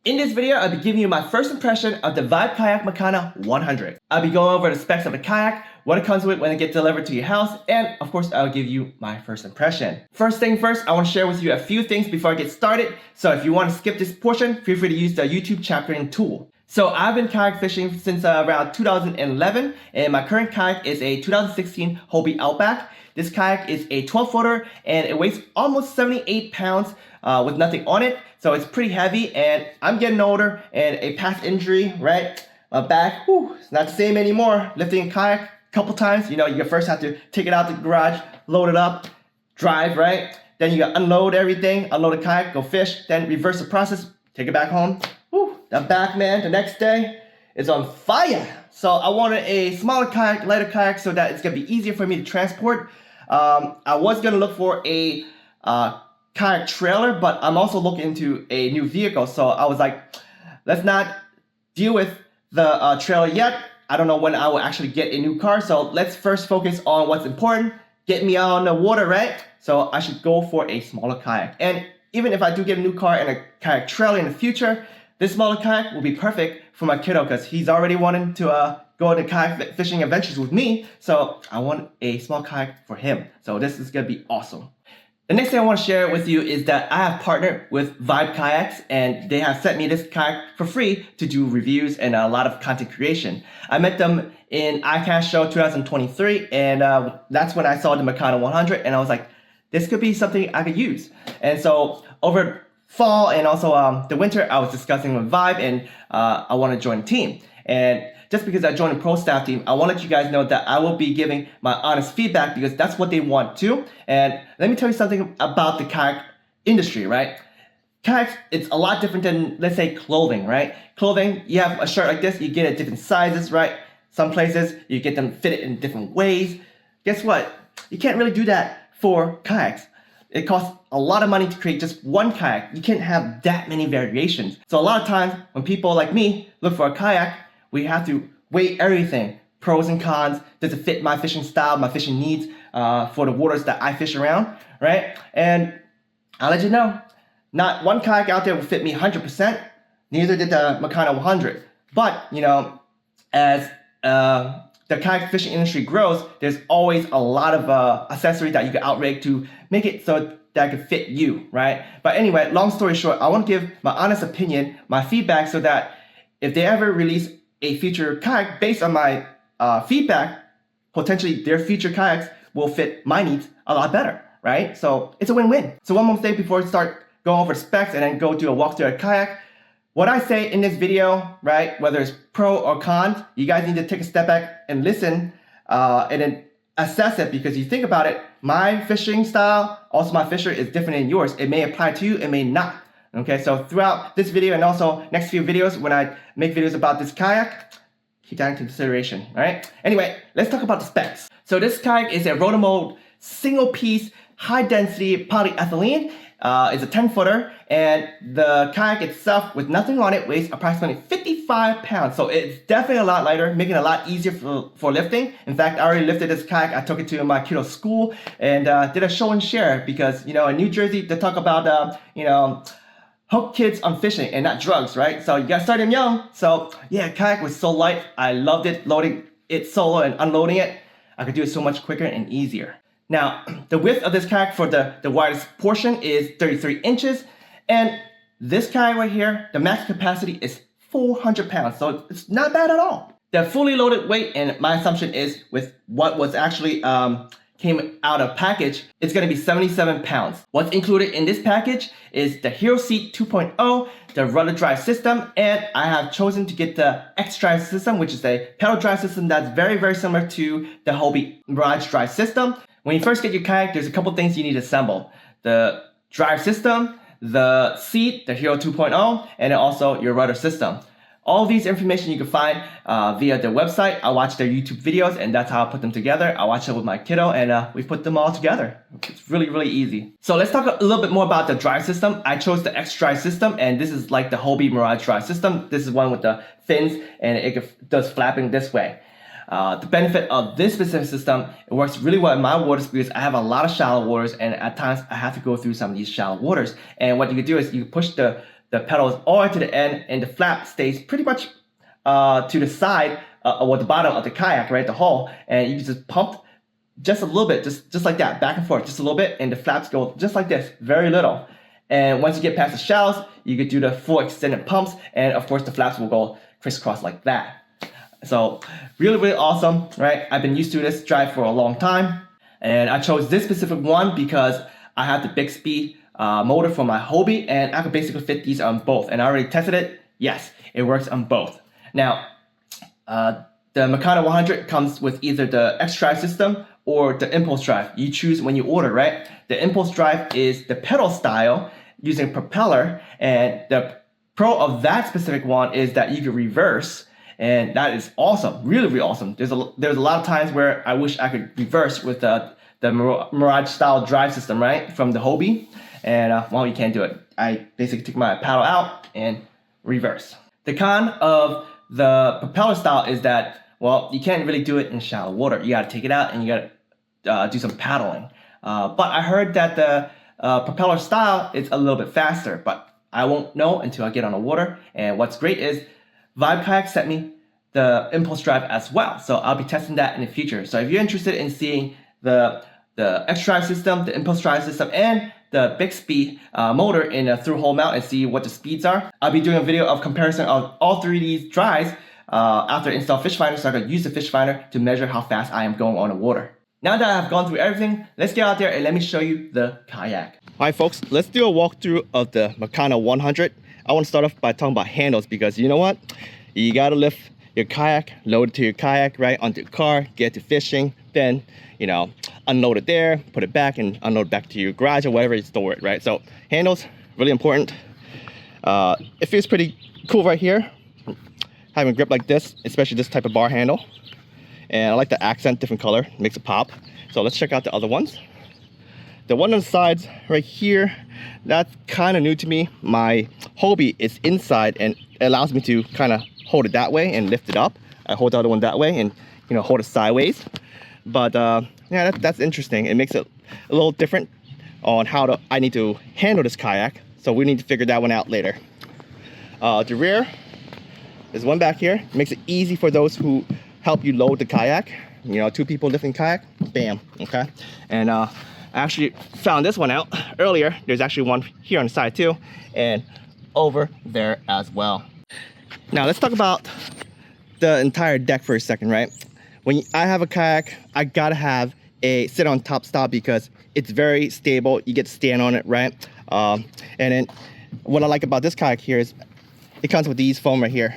In this video, I'll be giving you my first impression of the Vibe Kayak Makana 100. I'll be going over the specs of the kayak, what it comes with when it gets delivered to your house, and of course, I'll give you my first impression. First thing first, I want to share with you a few things before I get started. So if you want to skip this portion, feel free to use the YouTube chaptering tool. So I've been kayak fishing since around 2011, and my current kayak is a 2016 Hobie Outback. This kayak is a 12-footer, and it weighs almost 78 pounds with nothing on it. So it's pretty heavy, and I'm getting older, and a past injury, right? My back, it's not the same anymore. Lifting a kayak a couple times, you first have to take it out the garage, load it up, drive, right? Then you gotta unload everything, unload the kayak, go fish, then reverse the process, take it back home. That back, man, the next day is on fire. So I wanted a smaller kayak, lighter kayak, so that it's gonna be easier for me to transport. I was gonna look for a kayak trailer, but I'm also looking into a new vehicle. So I was like, let's not deal with the trailer yet. I don't know when I will actually get a new car. So let's first focus on what's important. Get me out on the water, right? So I should go for a smaller kayak. And even if I do get a new car and a kayak trailer in the future, this smaller kayak will be perfect for my kiddo because he's already wanting to go on the kayak fishing adventures with me. So I want a small kayak for him. So this is gonna be awesome. The next thing I want to share with you is that I have partnered with Vibe Kayaks, and they have sent me this kayak for free to do reviews and a lot of content creation. I met them in ICAST Show 2023, and that's when I saw the Makana 100, and I was like, this could be something I could use. And so over fall and also the winter, I was discussing with Vibe, and I want to join the team. And just because I joined the pro staff team, I want to let you guys know that I will be giving my honest feedback because that's what they want too. And let me tell you something about the kayak industry, right? Kayaks, it's a lot different than, let's say, clothing, right? Clothing, you have a shirt like this, you get it different sizes, right? Some places, you get them fitted in different ways. Guess what? You can't really do that for kayaks. It costs a lot of money to create just one kayak. You can't have that many variations. So a lot of times, when people like me look for a kayak, we have to weigh everything, pros and cons. Does it fit my fishing style, my fishing needs for the waters that I fish around, right? And I'll let you know, not one kayak out there will fit me 100%. Neither did the Makana 100. But, as the kayak fishing industry grows, there's always a lot of accessories that you can outrig to make it so that could fit you, right? But anyway, long story short, I want to give my honest opinion, my feedback, so that if they ever release a future kayak based on my feedback, potentially their future kayaks will fit my needs a lot better, right? So it's a win-win. So one more thing before we start going over specs and then go do a walkthrough of a kayak. What I say in this video, right, whether it's pro or con, you guys need to take a step back and listen and then assess it, because you think about it, my fishing style, also my fisher, is different than yours. It may apply to you, it may not. Okay, so throughout this video and also next few videos, when I make videos about this kayak, keep that into consideration, all right? Anyway, let's talk about the specs. So this kayak is a rotor-mode, single-piece, high-density polyethylene. It's a 10-footer, and the kayak itself, with nothing on it, weighs approximately 55 pounds. So it's definitely a lot lighter, making it a lot easier for lifting. In fact, I already lifted this kayak. I took it to my kiddo's school and did a show and share because, in New Jersey, they talk about, hook kids on fishing and not drugs, right? So you gotta start them young. So yeah, kayak was so light. I loved it, loading it solo and unloading it. I could do it so much quicker and easier. Now, the width of this kayak for the widest portion is 33 inches. And this kayak right here, the max capacity is 400 pounds. So it's not bad at all. The fully loaded weight, and my assumption is with what was actually came out of package, it's gonna be 77 pounds. What's included in this package is the Hero Seat 2.0, the rudder drive system, and I have chosen to get the X drive system, which is a pedal drive system that's very, very similar to the Hobie Mirage drive system. When you first get your kayak, there's a couple things you need to assemble. The drive system, the seat, the Hero 2.0, and then also your rudder system. All these information you can find via their website. I watch their YouTube videos, and that's how I put them together. I watch it with my kiddo, and we put them all together. It's really, really easy. So let's talk a little bit more about the drive system. I chose the X drive system, and this is like the Hobie Mirage drive system. This is one with the fins, and it does flapping this way. The benefit of this specific system, it works really well in my waters because I have a lot of shallow waters, and at times I have to go through some of these shallow waters. And what you can do is you push the the pedal is all the way to the end, and the flap stays pretty much to the side or the bottom of the kayak, right, the hull, and you just pump just a little bit, just like that, back and forth, just a little bit, and the flaps go just like this, very little. And once you get past the shallows, you could do the full extended pumps, and of course the flaps will go crisscross like that. So really, really awesome, right? I've been used to this drive for a long time, and I chose this specific one because I have the Bixby motor for my Hobie, and I could basically fit these on both. And I already tested it. Yes, it works on both. Now, the Makana 100 comes with either the X-Drive system or the impulse drive. You choose when you order, right? The impulse drive is the pedal style using propeller, and the pro of that specific one is that you can reverse, and that is awesome, really, really awesome. There's a lot of times where I wish I could reverse with the Mirage style drive system, right, from the Hobie, and well, you can't do it. I basically take my paddle out and reverse. The con of the propeller style is that, well, you can't really do it in shallow water. You gotta take it out and you gotta do some paddling. But I heard that the propeller style is a little bit faster, but I won't know until I get on the water. And what's great is Vibe Kayak sent me the impulse drive as well, so I'll be testing that in the future. So if you're interested in seeing the X-Drive system, the impulse drive system, and the Bixby motor in a through-hole mount and see what the speeds are, I'll be doing a video of comparison of all three of these drives after I install Fish Finder, so I can use the Fish Finder to measure how fast I am going on the water. Now that I've gone through everything, let's get out there and let me show you the kayak. Alright folks, let's do a walkthrough of the Makana 100. I want to start off by talking about handles, because you know what? You gotta lift your kayak, load it to your kayak, right, onto your car, get to fishing, then, you know, unload it there, put it back, and unload it back to your garage or wherever you store it, right? So handles, really important. It feels pretty cool right here, having a grip like this, especially this type of bar handle. And I like the accent, different color, makes it pop. So let's check out the other ones. The one on the sides right here, that's kind of new to me. My Hobie is inside and it allows me to kind of hold it that way and lift it up. I hold the other one that way and, you know, hold it sideways. But yeah, that's interesting. It makes it a little different on how I need to handle this kayak. So we need to figure that one out later. The rear, there's one back here. It makes it easy for those who help you load the kayak. You know, two people lifting kayak, bam, okay? And I actually found this one out earlier. There's actually one here on the side too, and over there as well. Now let's talk about the entire deck for a second, right? When I have a kayak, I gotta have a sit on top stop because it's very stable. You get to stand on it, right? And then what I like about this kayak here is it comes with these foam right here.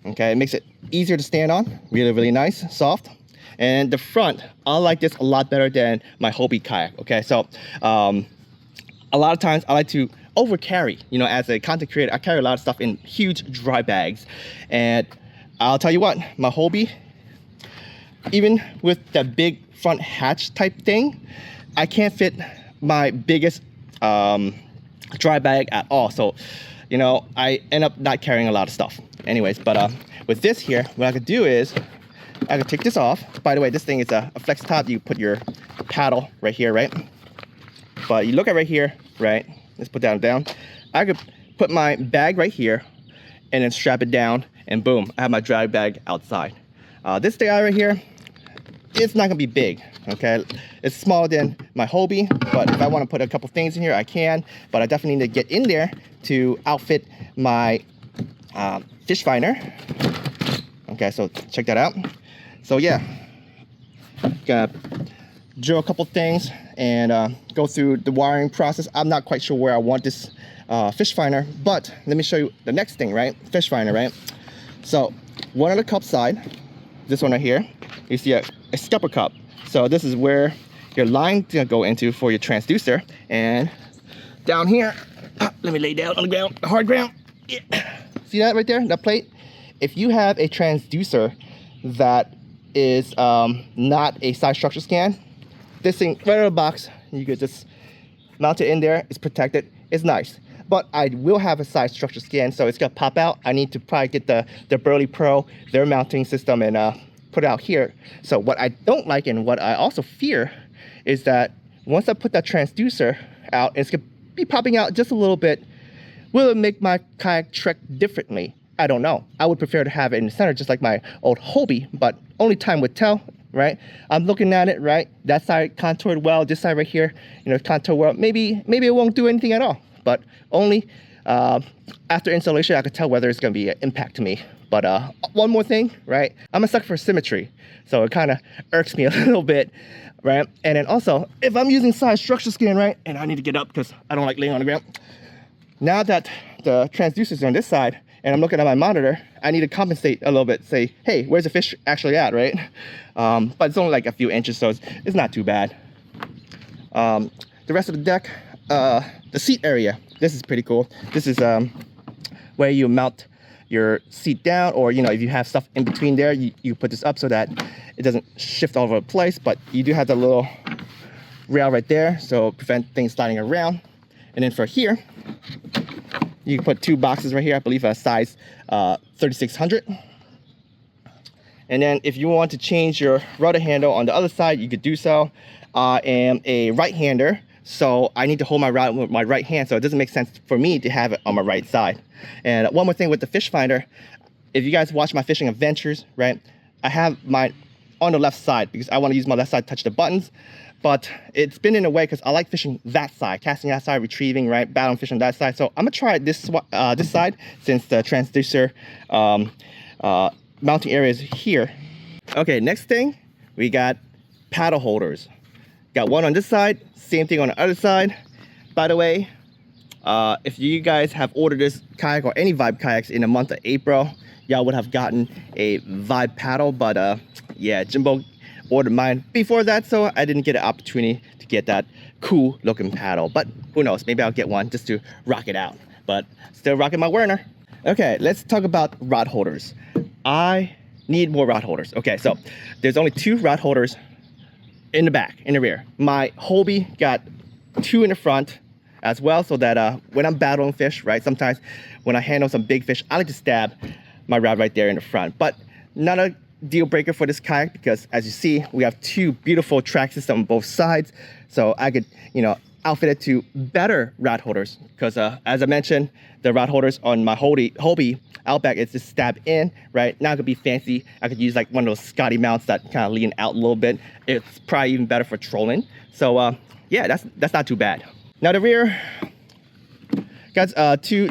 Okay, it makes it easier to stand on. Really, really nice, soft. And the front, I like this a lot better than my Hobie kayak. Okay, so a lot of times I like to over carry. You know, as a content creator, I carry a lot of stuff in huge dry bags. And I'll tell you what, my Hobie, even with that big front hatch type thing, I can't fit my biggest dry bag at all. So, you know, I end up not carrying a lot of stuff. Anyways, but with this here, what I could do is I could take this off. By the way, this thing is a flex top. You put your paddle right here, right? But you look at right here, right? Let's put that down. I could put my bag right here and then strap it down, and boom, I have my dry bag outside. This guy right here, it's not gonna be big, okay? It's smaller than my Hobie, but if I wanna put a couple things in here, I can, but I definitely need to get in there to outfit my fish finder. Okay, so check that out. So yeah, gonna drill a couple things and go through the wiring process. I'm not quite sure where I want this fish finder, but let me show you the next thing, right? Fish finder, right? So one on the cup side, this one right here, you see a scupper cup. So this is where your line's gonna go into for your transducer. And down here, let me lay down on the ground, the hard ground. Yeah. See that right there, that plate? If you have a transducer that is not a side structure scan, this thing right out of the box, you could just mount it in there. It's protected, it's nice. But I will have a side structure scan, so it's gonna pop out. I need to probably get the Burley Pro, their mounting system, and put it out here. So what I don't like and what I also fear is that once I put that transducer out, it's gonna be popping out just a little bit Will it make my kayak trek differently? I don't know. I would prefer to have it in the center, just like my old Hobie, but only time would tell, right? I'm looking at it, right? That side contoured well, this side right here, contoured well. Maybe it won't do anything at all, but only after installation, I could tell whether it's gonna be an impact to me. But one more thing, right? I'm a sucker for symmetry, so it kind of irks me a little bit, right? And then also, if I'm using side structure skin, right, and I need to get up because I don't like laying on the ground. Now that the transducer's on this side, and I'm looking at my monitor, I need to compensate a little bit, say, hey, where's the fish actually at, right? But it's only like a few inches, so it's not too bad. The rest of the deck, the seat area, this is pretty cool. This is where you mount your seat down, or if you have stuff in between there, you put this up so that it doesn't shift all over the place, but you do have the little rail right there, so prevent things sliding around. And then for here, you can put two boxes right here, I believe a size 3600. And then if you want to change your rudder handle on the other side, you could do so. I am a right-hander, so I need to hold my rod with my right hand, so it doesn't make sense for me to have it on my right side. And one more thing with the fish finder, if you guys watch my fishing adventures, right, I have mine on the left side because I want to use my left side to touch the buttons. But it's been in a way because I like fishing that side, casting that side, retrieving, right, battling fishing that side. So I'm gonna try it this side since the transducer mounting area is here. Okay, next thing, we got paddle holders. Got one on this side, same thing on the other side. By the way, if you guys have ordered this kayak or any Vibe kayaks in the month of April, y'all would have gotten a Vibe paddle, but yeah, Jimbo ordered mine before that, so I didn't get an opportunity to get that cool looking paddle. But who knows, maybe I'll get one just to rock it out. But still rocking my Werner. Okay, let's talk about rod holders. I need more rod holders. Okay, so there's only two rod holders in the back, in the rear. My Hobie got two in the front as well, so that when I'm battling fish, right, sometimes when I handle some big fish, I like to stab my rod right there in the front. But not a deal breaker for this kayak because, as you see, we have two beautiful track systems on both sides, so I could outfit it to better rod holders because as I mentioned, the rod holders on my Hobie Outback is just stab in, right? Now it could be fancy. I could use like one of those Scotty mounts that kind of lean out a little bit. It's probably even better for trolling. So yeah, that's not too bad. Now the rear got two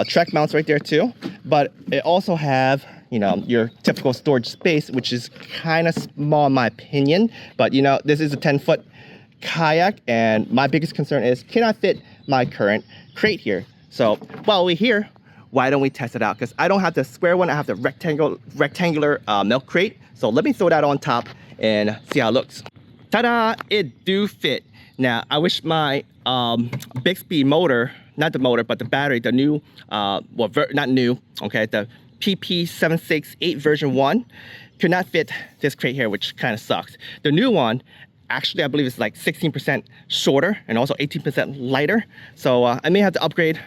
track mounts right there too, but it also have your typical storage space, which is kind of small in my opinion. But this is a 10-foot kayak, and my biggest concern is, can I fit my current crate here? So while we're here, why don't we test it out? Because I don't have the square one, I have the rectangular milk crate. So let me throw that on top and see how it looks. Ta-da! It do fit. Now I wish my Bixby motor, not the motor, but the battery, the new, not new, okay, the PP768 version 1 could not fit this crate here, which kind of sucks. The new one, actually, I believe it's like 16% shorter and also 18% lighter. So I may have to upgrade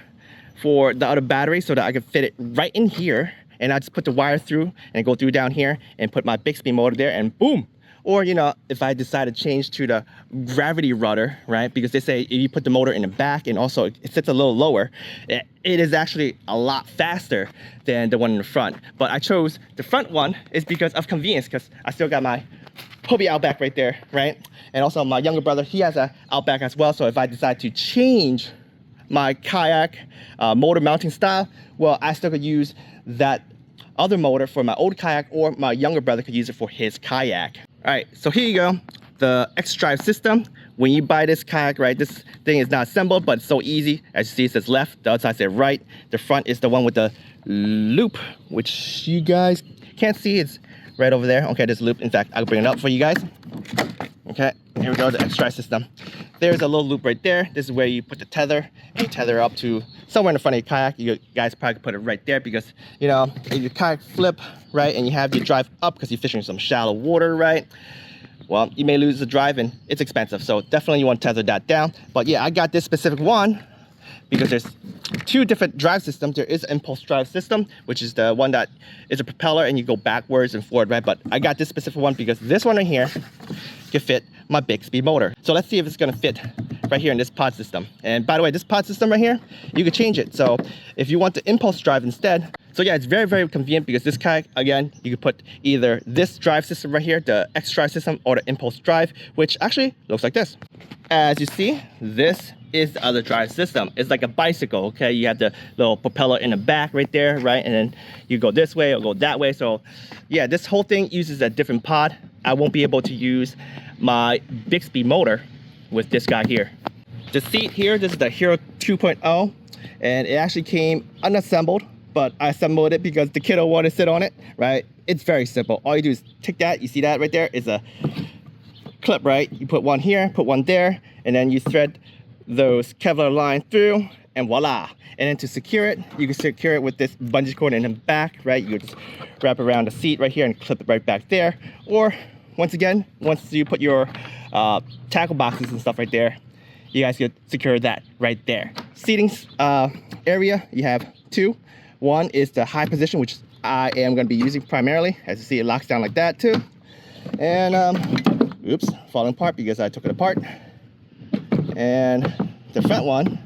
for the other battery so that I can fit it right in here, and I just put the wire through and go through down here and put my Bixby motor there, and boom. Or if I decide to change to the gravity rudder, right? Because they say if you put the motor in the back and also it sits a little lower, it is actually a lot faster than the one in the front. But I chose the front one is because of convenience, because I still got my Hobie Outback right there, right? And also my younger brother, he has an Outback as well. So if I decide to change my kayak motor mounting style, well, I still could use that other motor for my old kayak, or my younger brother could use it for his kayak. All right, so here you go, the X-Drive system. When you buy this kayak, right, this thing is not assembled, but it's so easy. As you see, it says left, the other side says right. The front is the one with the loop, which you guys can't see. It's right over there. Okay, there's a loop. In fact, I'll bring it up for you guys. Okay, here we go, the X-Drive system. There's a little loop right there. This is where you put the tether, and you tether up to somewhere in the front of your kayak. You guys probably put it right there because, if your kayak flip, right, and you have your drive up because you're fishing some shallow water, right, well, you may lose the drive and it's expensive. So definitely you want to tether that down. But yeah, I got this specific one because there's two different drive systems. There is an impulse drive system, which is the one that is a propeller and you go backwards and forward, right? But I got this specific one because this one right here can fit my Bixby motor. So let's see if it's gonna fit right here in this pod system. And by the way, this pod system right here, you can change it. So if you want the impulse drive instead, so yeah, it's very, very convenient because this kayak, again, you could put either this drive system right here, the X drive system, or the impulse drive, which actually looks like this. As you see, this is the other drive system. It's like a bicycle, okay? You have the little propeller in the back right there, right? And then you go this way or go that way. So yeah, this whole thing uses a different pod. I won't be able to use my Bixby motor with this guy here. The seat here, this is the Hero 2.0, and it actually came unassembled, but I assembled it because the kiddo wanted to sit on it, right? It's very simple. All you do is take that, you see that right there is a clip, right? You put one here, put one there, and then you thread those Kevlar line through, and voila. And then to secure it, you can secure it with this bungee cord in the back, right? You just wrap around the seat right here and clip it right back there. Or once again, once you put your tackle boxes and stuff right there, you guys can secure that right there. Seating area, you have two. One is the high position, which I am going to be using primarily. As you see, it locks down like that too. And oops, falling apart because I took it apart. And the front one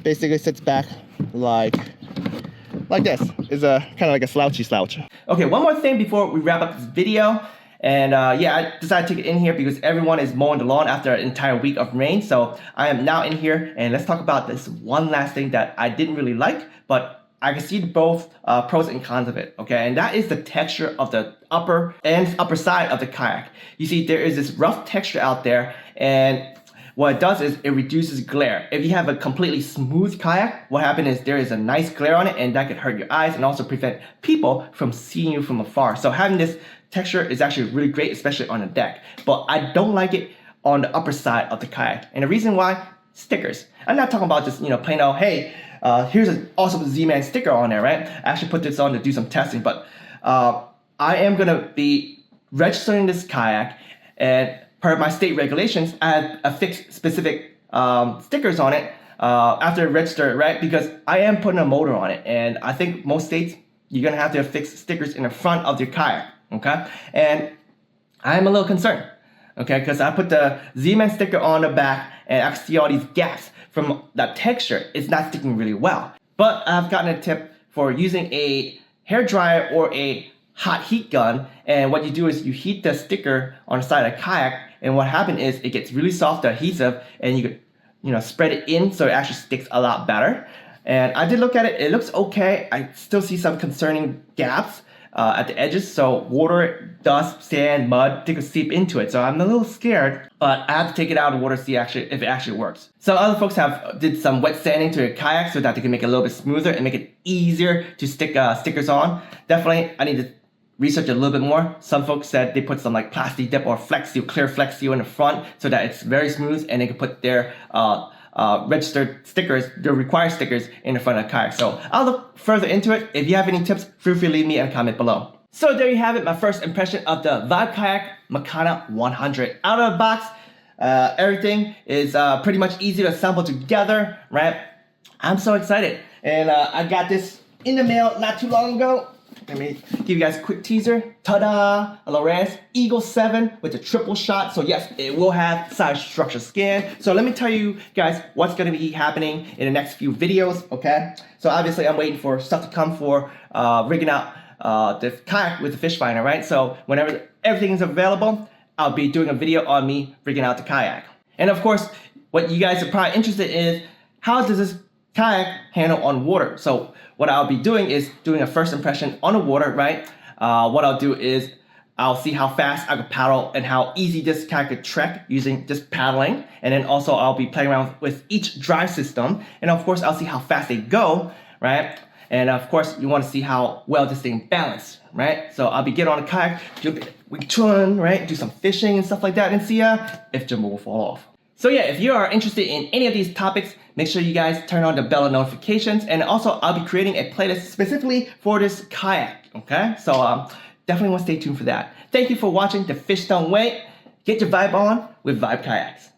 basically sits back like this. It's a kind of like a slouchy slouch. Okay, one more thing before we wrap up this video. And yeah, I decided to take it in here because everyone is mowing the lawn after an entire week of rain. So I am now in here, and let's talk about this one last thing that I didn't really like, but I can see both pros and cons of it, okay? And that is the texture of the upper side of the kayak. You see, there is this rough texture out there, and what it does is it reduces glare. If you have a completely smooth kayak, what happens is there is a nice glare on it, and that could hurt your eyes and also prevent people from seeing you from afar. So having this texture is actually really great, especially on the deck. But I don't like it on the upper side of the kayak. And the reason why, stickers. I'm not talking about just, plain old, hey, here's an awesome Z-Man sticker on there, right? I actually put this on to do some testing, but I am gonna be registering this kayak, and per my state regulations, I have affixed specific stickers on it after register, right? Because I am putting a motor on it, and I think most states, you're gonna have to affix stickers in the front of your kayak, okay? And I'm a little concerned, okay? Because I put the Z-Man sticker on the back, and I can see all these gaps from that texture. It's not sticking really well. But I've gotten a tip for using a hair dryer or a hot heat gun, and what you do is you heat the sticker on the side of the kayak, and what happens is it gets really soft, the adhesive, and you could spread it in so it actually sticks a lot better. And I did look at it, it looks okay. I still see some concerning gaps at the edges, so water, dust, sand, mud, they could seep into it. So I'm a little scared, but I have to take it out of the water to see if it actually works. Some other folks did some wet sanding to their kayak so that they can make it a little bit smoother and make it easier to stick stickers on. Definitely, I need to research a little bit more. Some folks said they put some like plastic dip or Flex Seal, clear Flex Seal in the front so that it's very smooth, and they can put their registered stickers, the required stickers in the front of the kayak. So I'll look further into it. If you have any tips, feel free to leave me a comment below. So there you have it, my first impression of the Vibe Kayak Makana 100. Out of the box, everything is pretty much easy to assemble together, right? I'm so excited. And I got this in the mail not too long ago. Let me give you guys a quick teaser. Ta-da! A Lowrance Eagle 7 with a triple shot. So yes, it will have side structure scan. So let me tell you guys what's going to be happening in the next few videos, okay? So obviously I'm waiting for stuff to come for rigging out the kayak with the fish finder, right? So whenever everything is available, I'll be doing a video on me rigging out the kayak. And of course, what you guys are probably interested in is, how does this kayak handle on water? So what I'll be doing is doing a first impression on the water, right? What I'll do is I'll see how fast I could paddle and how easy this kayak could trek using just paddling. And then also I'll be playing around with each drive system. And of course, I'll see how fast they go, right? And of course, you want to see how well this thing balanced, right? So I'll be getting on the kayak, right? Do some fishing and stuff like that, and see if Jimbo will fall off. So yeah, if you are interested in any of these topics, make sure you guys turn on the bell notifications. And also, I'll be creating a playlist specifically for this kayak, okay? So definitely want to stay tuned for that. Thank you for watching The Fish Don't Wait. Get your vibe on with Vibe Kayaks.